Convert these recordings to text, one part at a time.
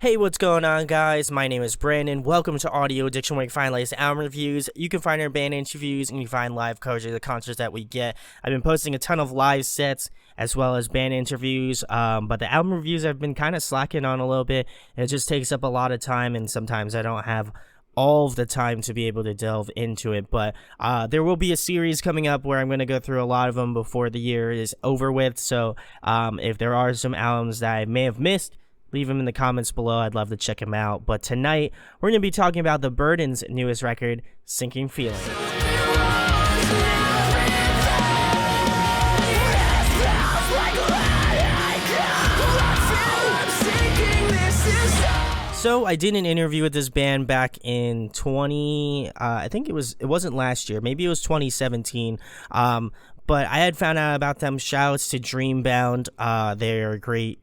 Hey, what's going on, guys? My name is Brandon. Welcome to Audio Addiction, where you can find latest album reviews. You can find our band interviews, and you can find live coverage of the concerts that we get. I've been posting a ton of live sets as well as band interviews, but the album reviews I've been kind of slacking on a little bit. It just takes up a lot of time, and sometimes I don't have all of the time to be able to delve into it. But there will be a series coming up where I'm going to go through a lot of them before the year is over with. So if there are some albums that I may have missed, leave them in the comments below. I'd love to check them out. But tonight, we're going to be talking about The Burden's newest record, Sinking Feeling. So I did an interview with this band back in I think it wasn't last year, maybe it was 2017. But I had found out about them. Shouts to Dreambound. They're a great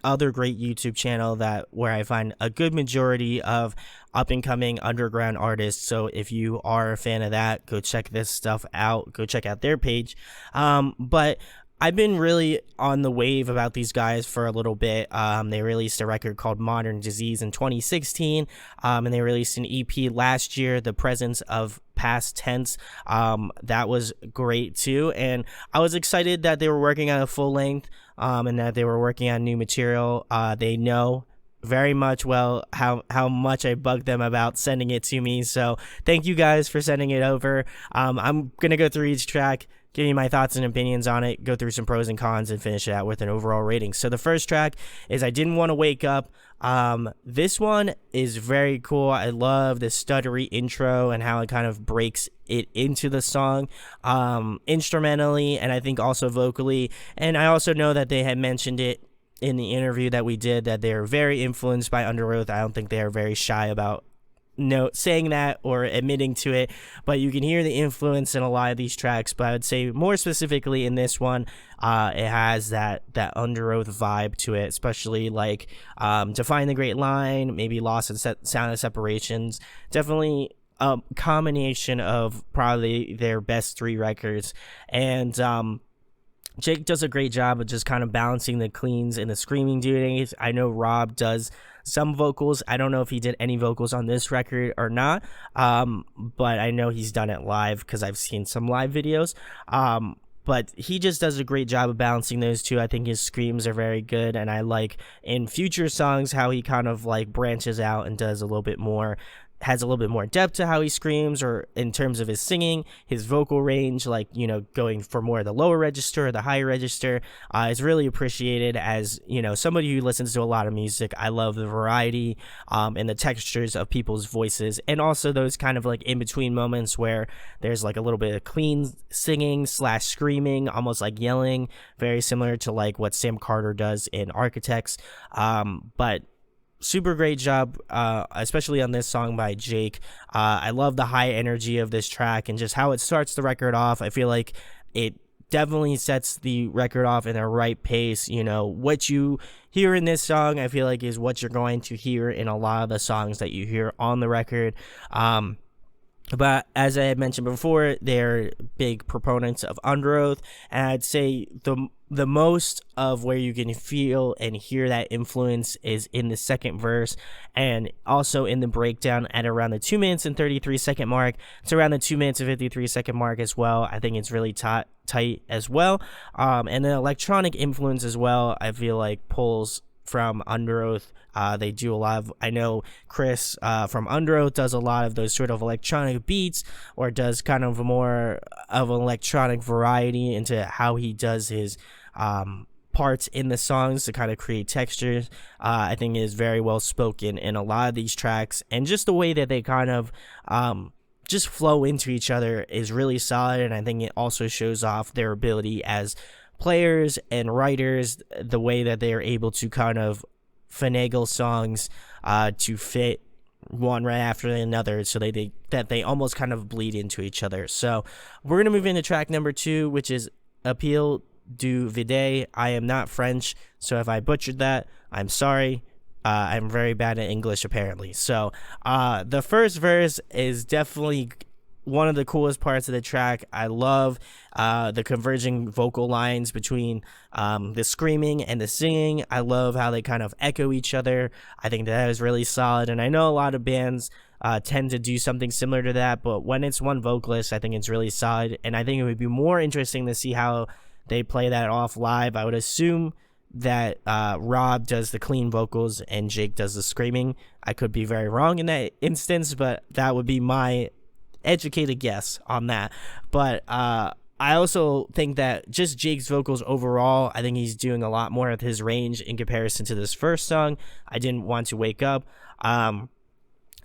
other great YouTube channel where I find a good majority of up and coming underground artists. So if you are a fan of that, go check this stuff out. Go check out their page. But I've been really on the wave about these guys for a little bit. They released a record called Modern Disease in 2016, and they released an EP last year, The Presence of Past Tense. That was great too, and I was excited that they were working on a full length, and that they were working on new material. They know very much well how much I bugged them about sending it to me, so thank you guys for sending it over. I'm gonna go through each track, give you my thoughts and opinions on it, go through some pros and cons, and finish it out with an overall rating. So the first track is I Didn't Want to Wake Up. This one is very cool. I love the stuttery intro and how it kind of breaks it into the song, instrumentally, and I think also vocally. And I also know that they had mentioned it in the interview that we did, that they're very influenced by Under Oath. I don't think they are very shy about saying that or admitting to it, but you can hear the influence in a lot of these tracks. But I would say more specifically in this one, it has that Under Oath vibe to it, especially like Define the Great Line, maybe Lost in Sound of Separations. Definitely a combination of probably their best three records. And Jake does a great job of just kind of balancing the cleans and the screaming duties. I know Rob does some vocals. I don't know if he did any vocals on this record or not, but I know he's done it live because I've seen some live videos. But he just does a great job of balancing those two. I think his screams are very good, and I like in future songs how he kind of like branches out and does has a little bit more depth to how he screams, or in terms of his singing, his vocal range, like, going for more of the lower register or the higher register, is really appreciated. As, somebody who listens to a lot of music, I love the variety and the textures of people's voices, and also those kind of like in-between moments where there's like a little bit of clean singing / screaming, almost like yelling, very similar to like what Sam Carter does in Architects. But super great job, especially on this song by Jake. I love the high energy of this track and just how it starts the record off. I feel like it definitely sets the record off in the right pace. What you hear in this song, I feel like, is what you're going to hear in a lot of the songs that you hear on the record. But as I had mentioned before, they're big proponents of Under Oath, and I'd say the most of where you can feel and hear that influence is in the second verse, and also in the breakdown at around the 2 minutes and 33 second mark. It's around the 2 minutes and 53 second mark as well. I think it's really tight as well. And the electronic influence as well, I feel like, pulls from Under Oath. They do a lot of, I know Chris from Under Oath does a lot of those sort of electronic beats, or does kind of more of an electronic variety into how he does his parts in the songs to kind of create textures. I think is very well spoken in a lot of these tracks, and just the way that they kind of just flow into each other is really solid. And I think it also shows off their ability as players and writers, the way that they are able to kind of finagle songs to fit one right after another, so that they almost kind of bleed into each other. So we're gonna move into track number 2, which is Appel du Vide. I am not French, so if I butchered that, I'm sorry. I'm very bad at English, apparently. So the first verse is definitely one of the coolest parts of the track. I love the converging vocal lines between the screaming and the singing. I love how they kind of echo each other. I think that is really solid, and I know a lot of bands tend to do something similar to that, but when it's one vocalist, I think it's really solid, and I think it would be more interesting to see how they play that off live. I would assume that Rob does the clean vocals and Jake does the screaming. I could be very wrong in that instance, but that would be my educated guess on that. But I also think that just Jake's vocals overall, I think he's doing a lot more of his range in comparison to this first song, I Didn't Want to Wake Up.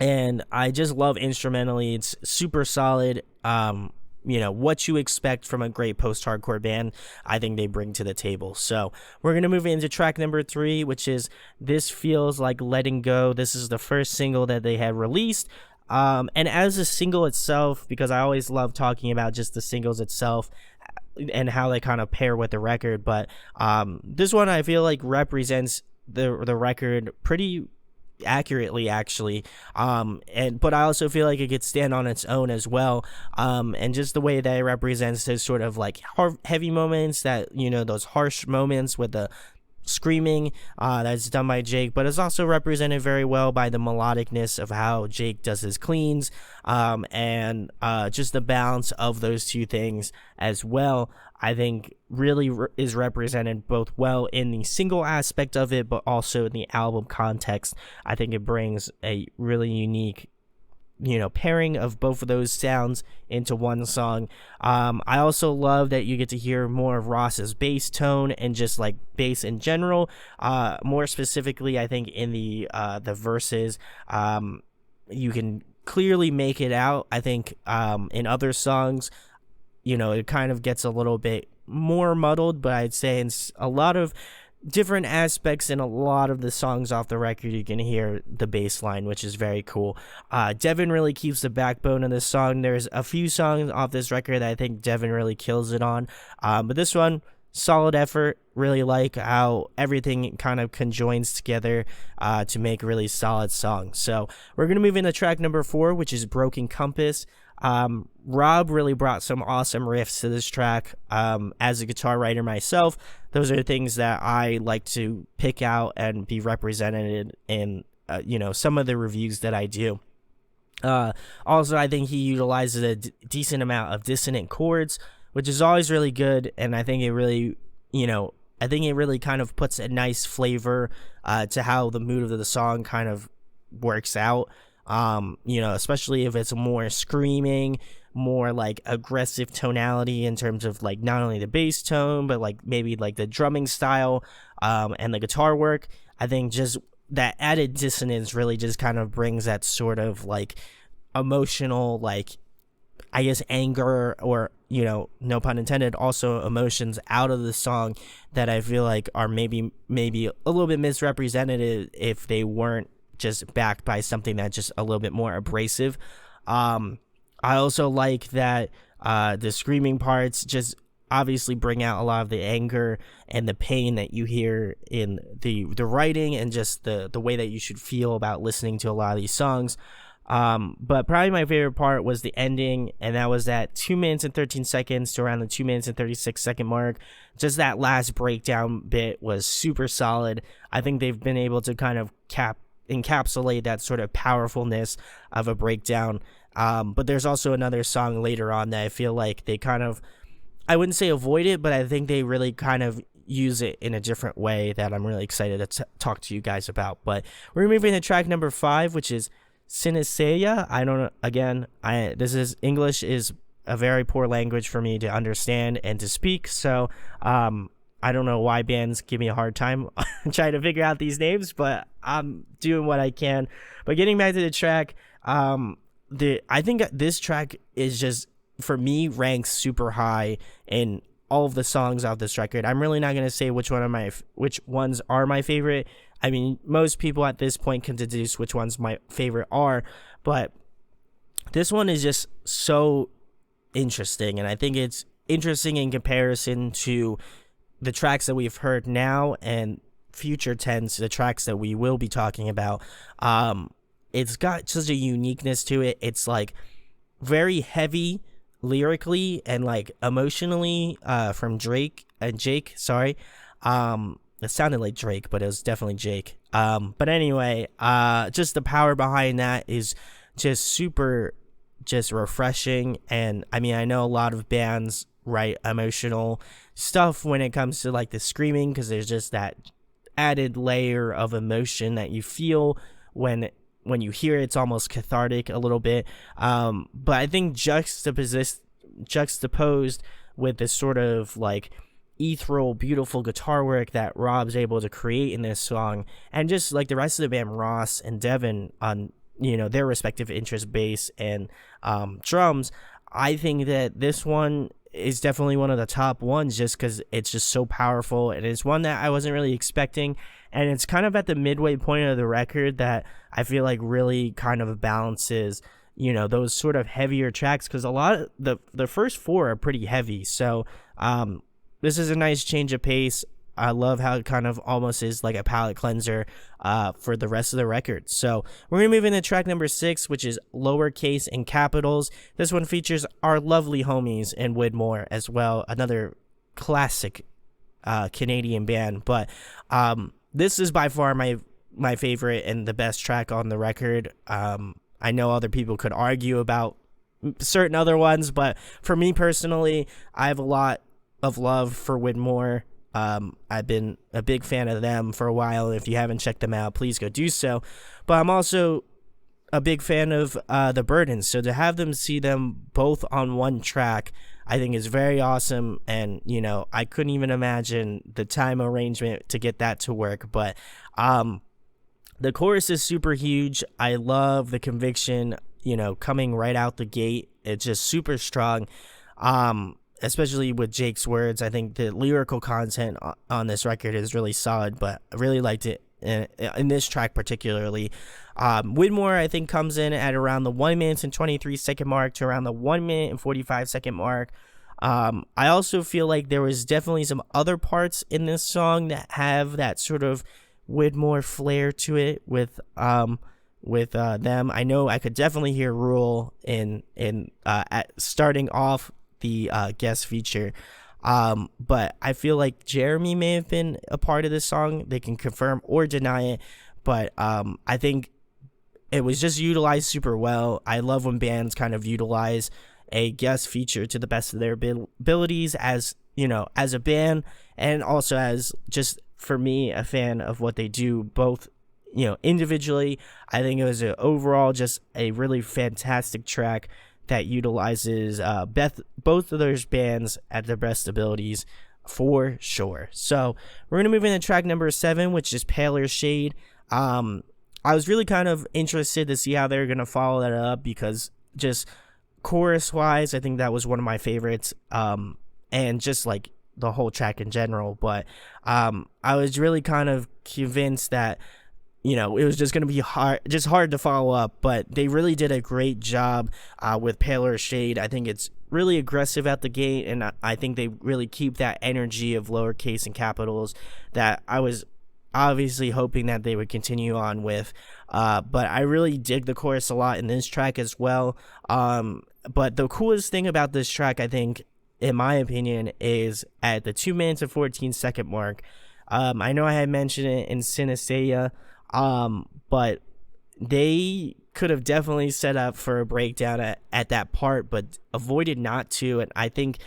And I just love instrumentally. It's super solid. What you expect from a great post-hardcore band, I think they bring to the table. So we're going to move into track number 3, which is This Feels Like Letting Go. This is the first single that they had released. And as a single itself, because I always love talking about just the singles itself and how they kind of pair with the record, but this one I feel like represents the record pretty accurately, actually, but I also feel like it could stand on its own as well, and just the way that it represents those sort of like heavy moments, that those harsh moments with the screaming that's done by Jake, but it's also represented very well by the melodicness of how Jake does his cleans, and just the balance of those two things as well, I think really is represented both well in the single aspect of it, but also in the album context. I think it brings a really unique pairing of both of those sounds into one song. I also love that you get to hear more of Ross's bass tone and just like bass in general. More specifically, I think in the verses, you can clearly make it out. I think in other songs, it kind of gets a little bit more muddled, but I'd say in a lot of different aspects in a lot of the songs off the record, you can hear the bass line, which is very cool. Devin really keeps the backbone of this song. There's a few songs off this record that I think Devin really kills it on, but this one, solid effort. Really like how everything kind of conjoins together to make a really solid song. So we're going to move into track number 4, which is Broken Compass. Rob really brought some awesome riffs to this track. As a guitar writer myself, those are things that I like to pick out and be represented in some of the reviews that I do. Also, I think he utilizes a decent amount of dissonant chords, which is always really good, and I think it really kind of puts a nice flavor to how the mood of the song kind of works out. Especially if it's more screaming, more like aggressive tonality in terms of like not only the bass tone, but like maybe like the drumming style, and the guitar work. I think just that added dissonance really just kind of brings that sort of like emotional, like, I guess, anger or, no pun intended, also emotions out of the song that I feel like are maybe a little bit misrepresented if they weren't just backed by something that's just a little bit more abrasive. I also like that the screaming parts just obviously bring out a lot of the anger and the pain that you hear in the writing and just the way that you should feel about listening to a lot of these songs. But probably my favorite part was the ending, and that was at 2 minutes and 13 seconds to around the 2 minutes and 36 second mark. Just that last breakdown bit was super solid. I think they've been able to kind of encapsulate that sort of powerfulness of a breakdown. But there's also another song later on that I feel like they kind of, I wouldn't say avoid it, but I think they really kind of use it in a different way that I'm really excited to talk to you guys about. But we're moving to track number 5, which is Synesthesia. I don't know, again, English is a very poor language for me to understand and to speak, so I don't know why bands give me a hard time trying to figure out these names, but I'm doing what I can. But getting back to the track, I think this track is just, for me, ranks super high in all of the songs off this record. I'm really not going to say which ones are my favorite. I mean, most people at this point can deduce which ones my favorite are, but this one is just so interesting, and I think it's interesting in comparison to the tracks that we've heard now and future tense, the tracks that we will be talking about. It's got such a uniqueness to it. It's like very heavy lyrically and like emotionally from Drake and Jake. Sorry, it sounded like Drake, but it was definitely Jake. But anyway, just the power behind that is just super, just refreshing. And I mean, I know a lot of bands write emotional stuff when it comes to like the screaming, because there's just that added layer of emotion that you feel when you hear it. It's almost cathartic a little bit. But I think juxtaposed with this sort of like ethereal, beautiful guitar work that Rob's able to create in this song, and just like the rest of the band, Ross and Devin, on their respective interest bass and drums, I think that this one is definitely one of the top ones, just because it's just so powerful, and it's one that I wasn't really expecting, and it's kind of at the midway point of the record that I feel like really kind of balances those sort of heavier tracks, because a lot of the first four are pretty heavy. So this is a nice change of pace. I love how it kind of almost is like a palate cleanser for the rest of the record. So we're going to move into track number 6, which is Lowercase in capitals. This one features our lovely homies in Widmore as well, another classic Canadian band. But this is by far my favorite and the best track on the record. I know other people could argue about certain other ones, but for me personally, I have a lot of love for Widmore. I've been a big fan of them for a while. If you haven't checked them out, please go do so. But I'm also a big fan of the Burdens, so to have them see them both on one track, I think is very awesome. And I couldn't even imagine the time arrangement to get that to work. But the chorus is super huge. I love the conviction, coming right out the gate. It's just super strong. Especially with Jake's words. I think the lyrical content on this record is really solid, but I really liked it in this track particularly. Widmore, I think, comes in at around the 1 minute and 23 second mark to around the 1 minute and 45 second mark. I also feel like there was definitely some other parts in this song that have that sort of Widmore flair to it with them. I know I could definitely hear Rule at starting off the guest feature, but I feel like Jeremy may have been a part of this song. They can confirm or deny it, but I think it was just utilized super well. I love when bands kind of utilize a guest feature to the best of their abilities, as as a band, and also as, just for me, a fan of what they do both individually. I think it was overall just a really fantastic track that utilizes both of those bands at their best abilities, for sure. So we're gonna move into track number 7, which is Paler Shade. I was really kind of interested to see how they're gonna follow that up, because just chorus wise, I think that was one of my favorites, and just like the whole track in general. But I was really kind of convinced that it was just going to be hard to follow up, but they really did a great job with Paler Shade. I think it's really aggressive at the gate, and I think they really keep that energy of Lowercase and capitals that I was obviously hoping that they would continue on with. But I really dig the chorus a lot in this track as well. But the coolest thing about this track, I think, in my opinion, is at the 2 minutes and 14 second mark. I know I had mentioned it in Synesthesia, but they could have definitely set up for a breakdown at that part, but avoided not to. And I think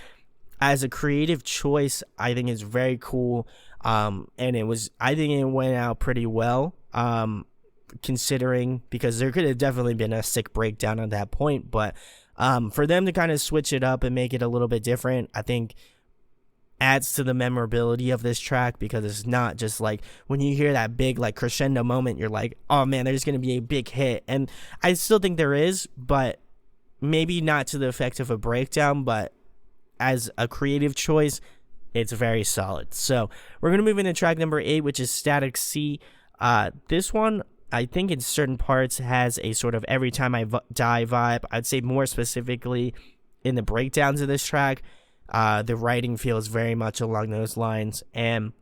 as a creative choice, I think it's very cool. And I think it went out pretty well, considering, because there could have definitely been a sick breakdown at that point. But for them to kind of switch it up and make it a little bit different, I think adds to the memorability of this track, because it's not just like when you hear that big like crescendo moment, you're like, oh man, there's going to be a big hit. And I still think there is, but maybe not to the effect of a breakdown, but as a creative choice, it's very solid. So we're going to move into track number 8, which is Static C. This one, I think in certain parts has a sort of Every Time I Die vibe. I'd say more specifically in the breakdowns of this track, the writing feels very much along those lines. And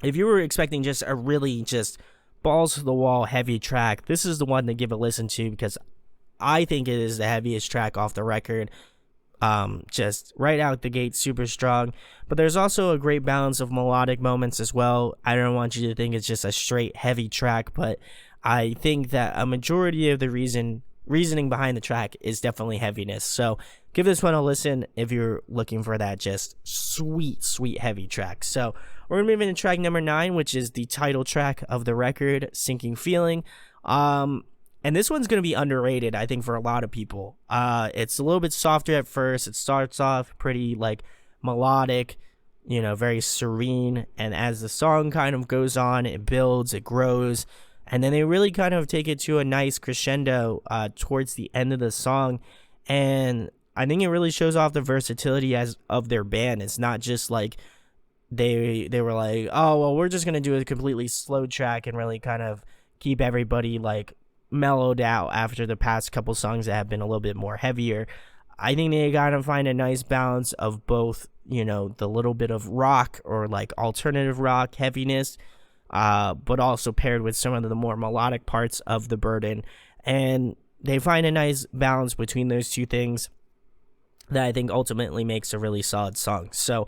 if you were expecting just a really just balls to the wall heavy track, this is the one to give a listen to, because I think it is the heaviest track off the record. Just right out the gate, super strong. But there's also a great balance of melodic moments as well. I don't want you to think it's just a straight heavy track, but I think that a majority of the reasoning behind the track is definitely heaviness. So give this one a listen if you're looking for that just sweet heavy track. So we're gonna move into track number 9, which is the title track of the record, Sinking Feeling. And this one's going to be underrated, I think, for a lot of people. It's a little bit softer at first. It starts off pretty, like, melodic, very serene. And as the song kind of goes on, it builds, it grows. And then they really kind of take it to a nice crescendo towards the end of the song. And I think it really shows off the versatility of their band. It's not just, like, they were like, oh, well, we're just going to do a completely slow track and really kind of keep everybody, like, mellowed out after the past couple songs that have been a little bit more heavier. I think they gotta find a nice balance of both, the little bit of rock or like alternative rock heaviness, but also paired with some of the more melodic parts of the burden. And they find a nice balance between those two things that I think ultimately makes a really solid song. So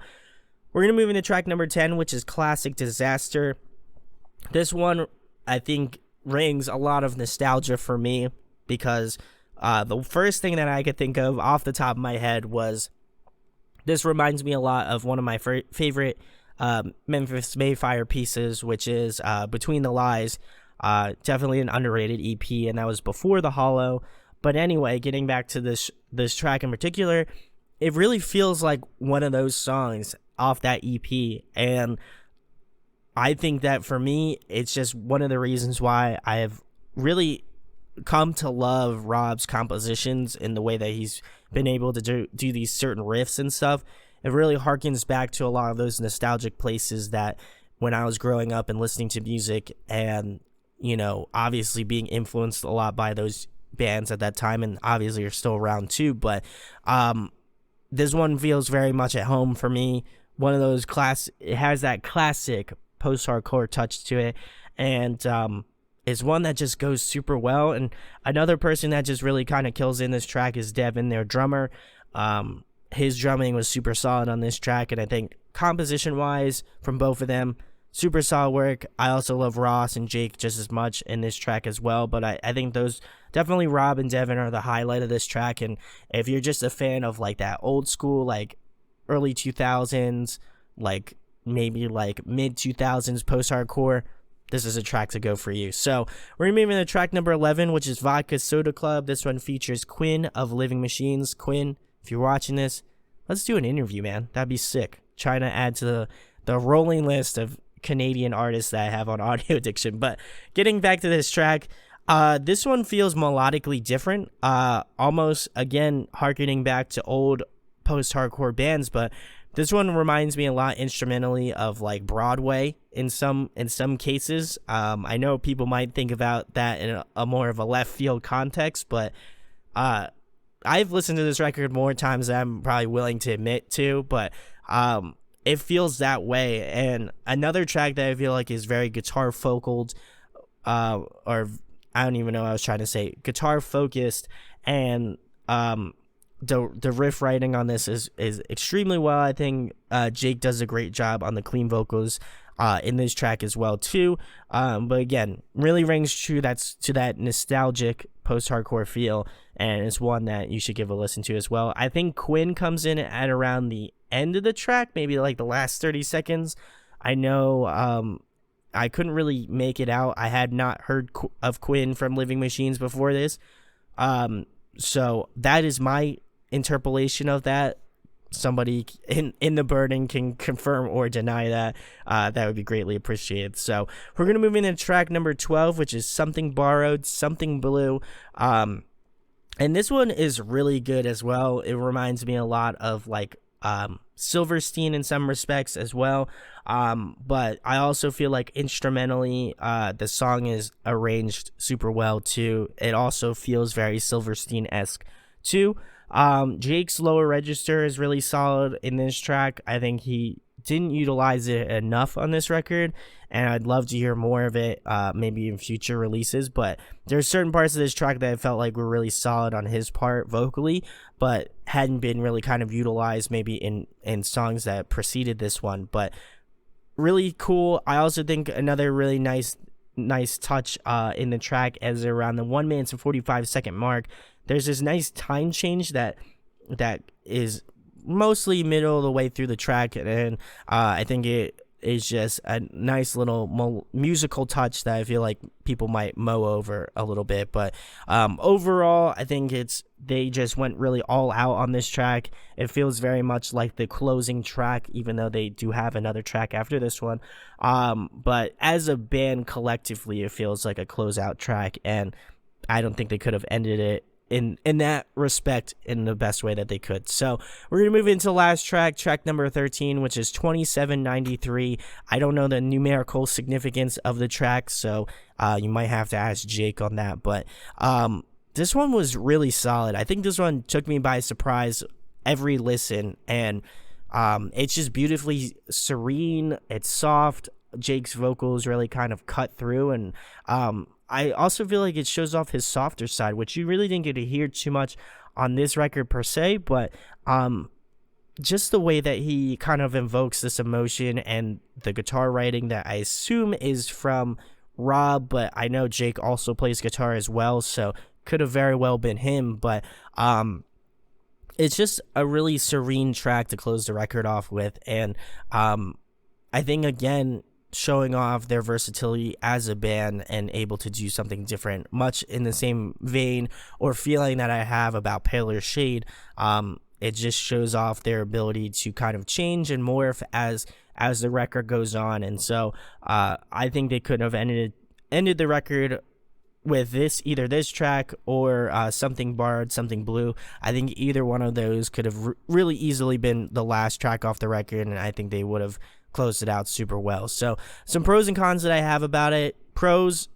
we're gonna move into track number 10, which is Classic Disaster. This one, I think, rings a lot of nostalgia for me because the first thing that I could think of off the top of my head was this reminds me a lot of one of my favorite Memphis Mayfire pieces, which is Between the Lies. Definitely an underrated EP, and that was before The Hollow. But anyway, getting back to this track in particular, it really feels like one of those songs off that EP, and I think that for me, it's just one of the reasons why I have really come to love Rob's compositions in the way that he's been able to do these certain riffs and stuff. It really harkens back to a lot of those nostalgic places that when I was growing up and listening to music and, obviously being influenced a lot by those bands at that time, and obviously are still around too. But this one feels very much at home for me. One of those it has that classic post-hardcore touch to it, and is one that just goes super well. And another person that just really kind of kills in this track is Devin, their drummer. His drumming was super solid on this track, and I think composition wise from both of them, super solid work. I also love Ross and Jake just as much in this track as well, but I think those definitely Rob and Devin are the highlight of this track. And if you're just a fan of like that old school, like early 2000s, like maybe like mid 2000s post-hardcore, this is a track to go for you. So we're moving to track number 11, which is Vodka Soda Club. This one features Quinn of Living Machines. Quinn, if you're watching this, let's do an interview, man. That'd be sick. Trying to add to the rolling list of Canadian artists that I have on Audio Addiction. But getting back to this track, this one feels melodically different, almost again harkening back to old post-hardcore bands, but this one reminds me a lot instrumentally of like Broadway in some cases. I know people might think about that in a more of a left field context, but I've listened to this record more times than I'm probably willing to admit to, but it feels that way. And another track that I feel like is very guitar focused, or I don't even know what I was trying to say, guitar focused, and the riff writing on this is extremely well. I think Jake does a great job on the clean vocals in this track as well too. But again, really rings true to that nostalgic post-hardcore feel, and it's one that you should give a listen to as well. I think Quinn comes in at around the end of the track, maybe like the last 30 seconds. I know I couldn't really make it out. I had not heard of Quinn from Living Machines before this. So that is my interpolation of that. Somebody in the burden can confirm or deny that. That would be greatly appreciated. So we're going to move into track number 12, which is Something Borrowed, Something Blue. And this one is really good as well. It reminds me a lot of like Silverstein in some respects as well. But I also feel like instrumentally, the song is arranged super well too. It also feels very Silverstein-esque too. Jake's lower register is really solid in this track. I think he didn't utilize it enough on this record, and I'd love to hear more of it, maybe in future releases. But there's certain parts of this track that I felt like were really solid on his part vocally, but hadn't been really kind of utilized maybe in songs that preceded this one. But really cool. I also think another really nice touch in the track, as around the 1 minute and 45-second mark, there's this nice time change that is mostly middle of the way through the track, and I think it is just a nice little musical touch that I feel like people might mow over a little bit. But overall, I think they just went really all out on this track. It feels very much like the closing track, even though they do have another track after this one. But as a band collectively, it feels like a closeout track, and I don't think they could have ended it in that respect in the best way that they could. So we're gonna move into the last track number 13, which is 2793. I don't know the numerical significance of the track, so you might have to ask Jake on that. But this one was really solid. I think this one took me by surprise every listen, and it's just beautifully serene. It's soft. Jake's vocals really kind of cut through, and I also feel like it shows off his softer side, which you really didn't get to hear too much on this record per se, but just the way that he kind of invokes this emotion and the guitar writing that I assume is from Rob, but I know Jake also plays guitar as well, so could have very well been him. But it's just a really serene track to close the record off with, and I think, again, showing off their versatility as a band and able to do something different, much in the same vein or feeling that I have about Paler Shade. It just shows off their ability to kind of change and morph as the record goes on. And so I think they could have ended the record with either this track or Something Barred, Something Blue. I think either one of those could have really easily been the last track off the record, and I think they would have closed it out super well. So some pros and cons that I have about it. Pros,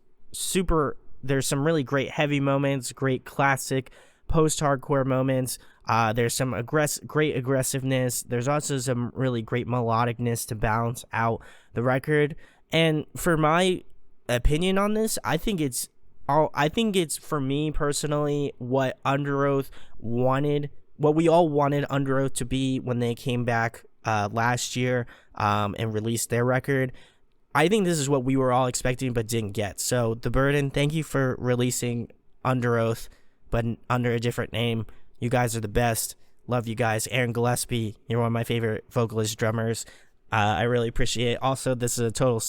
there's some really great heavy moments, great classic post-hardcore moments. There's some great aggressiveness. There's also some really great melodicness to balance out the record. And for my opinion on this, I think it's for me personally what Underoath wanted, what we all wanted Underoath to be when they came back last year and released their record. I think this is what we were all expecting but didn't get. So The Burden, thank you for releasing Underoath but under a different name. You guys are the best. Love you guys. Aaron Gillespie, you're one of my favorite vocalist drummers. I really appreciate it. Also, this is a total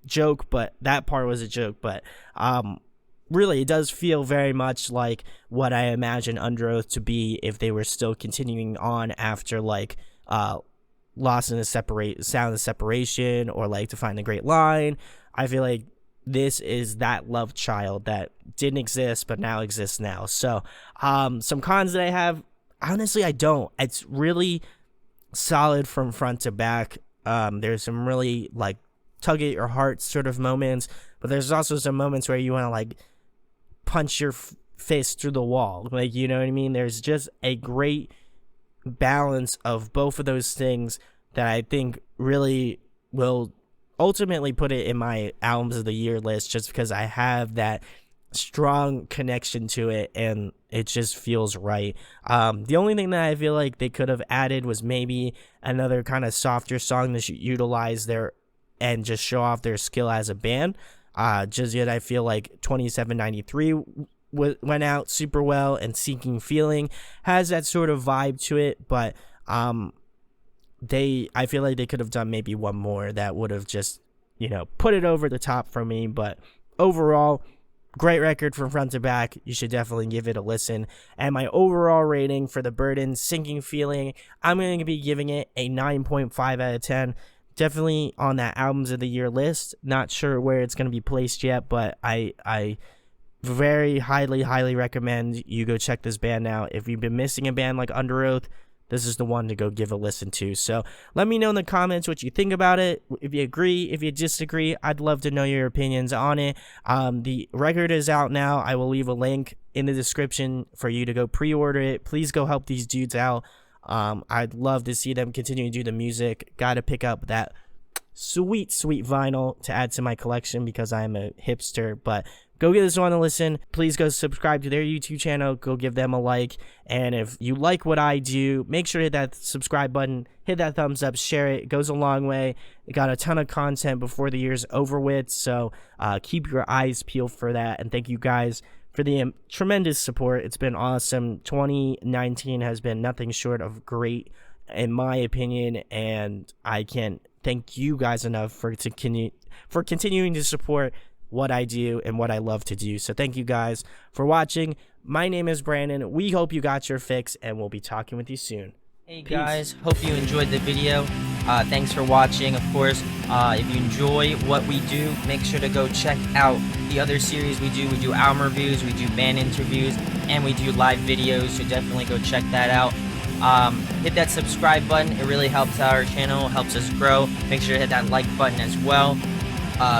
joke, but that part was a joke. But really, it does feel very much like what I imagine Underoath to be if they were still continuing on after like Lost in the Sound of Separation, or like To Find the Great Line. I feel like this is that love child that didn't exist but now exists now. So some cons that I have, honestly, I don't. It's really solid from front to back. There's some really like tug at your heart sort of moments, but there's also some moments where you want to like punch your fist through the wall, like, you know what I mean? There's just a great balance of both of those things that I think really will ultimately put it in my albums of the year list, just because I have that strong connection to it and it just feels right. The only thing that I feel like they could have added was maybe another kind of softer song that should utilize their and just show off their skill as a band. Just yet I feel like 2793 went out super well, and Seeking Feeling has that sort of vibe to it, but I feel like they could have done maybe one more that would have just, put it over the top for me. But overall, great record from front to back. You should definitely give it a listen. And my overall rating for The Burden, Sinking Feeling, I'm going to be giving it a 9.5 out of 10. Definitely on that albums of the year list. Not sure where it's going to be placed yet, but I very highly recommend you go check this band out. If you've been missing a band like Underoath, this is the one to go give a listen to. So let me know in the comments what you think about it. If you agree, if you disagree, I'd love to know your opinions on it. The record is out now. I will leave a link in the description for you to go pre-order it. Please go help these dudes out. I'd love to see them continue to do the music. Gotta pick up that sweet vinyl to add to my collection because I'm a hipster. But go give this one a listen. Please go subscribe to their YouTube channel. Go give them a like. And if you like what I do, make sure to hit that subscribe button, hit that thumbs up, share it. It goes a long way. It got a ton of content before the year's over with, so keep your eyes peeled for that. And thank you guys for the tremendous support. It's been awesome. 2019 has been nothing short of great, in my opinion, and I can't thank you guys enough for continuing to support what I do and what I love to do. So thank you guys for watching. My name is Brandon. We hope you got your fix, and we'll be talking with you soon. Hey guys, hope you enjoyed the video. Thanks for watching. Of course, if you enjoy what we do, make sure to go check out the other series we do. We do album reviews, we do band interviews, and we do live videos, so definitely go check that out. Hit that subscribe button. It really helps our channel, helps us grow. Make sure to hit that like button as well.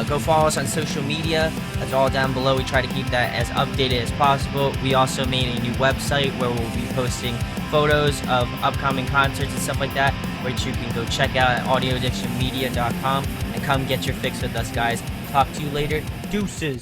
Go follow us on social media. That's all down below. We try to keep that as updated as possible. We also made a new website where we'll be posting photos of upcoming concerts and stuff like that, which you can go check out at audioaddictionmedia.com and come get your fix with us, guys. Talk to you later. Deuces.